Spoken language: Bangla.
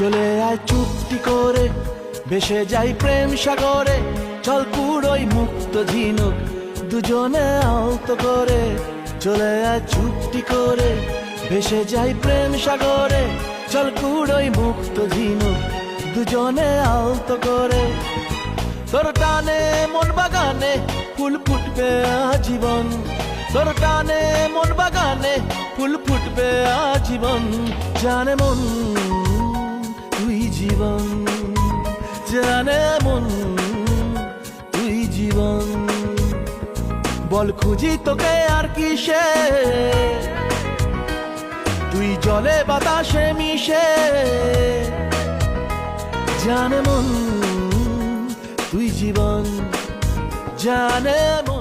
চলে আয় চুপটি করে, ভেসে যাই প্রেম সাগরে। চল কুড়োই মুক্ত ঝিনুক, দুজনে আলতো করে। চলে আয় চুপটি করে, ভেসে যাই প্রেম সাগরে। চল কুড়োই মুক্ত ঝিনুক, দুজনে আলতো করে। তোর টানে মন বাগানে ফুল ফুটবে আজীবন। তোর টানে মন বাগানে ফুল ফুটবে আজীবন। জানে মন তুই জীবন, জানে মন তুই জীবন। বল খুঁজি তোকে আর কিসে, তুই জলে বাতাসে মিশে। জানে মন তুই জীবন, জানে মন।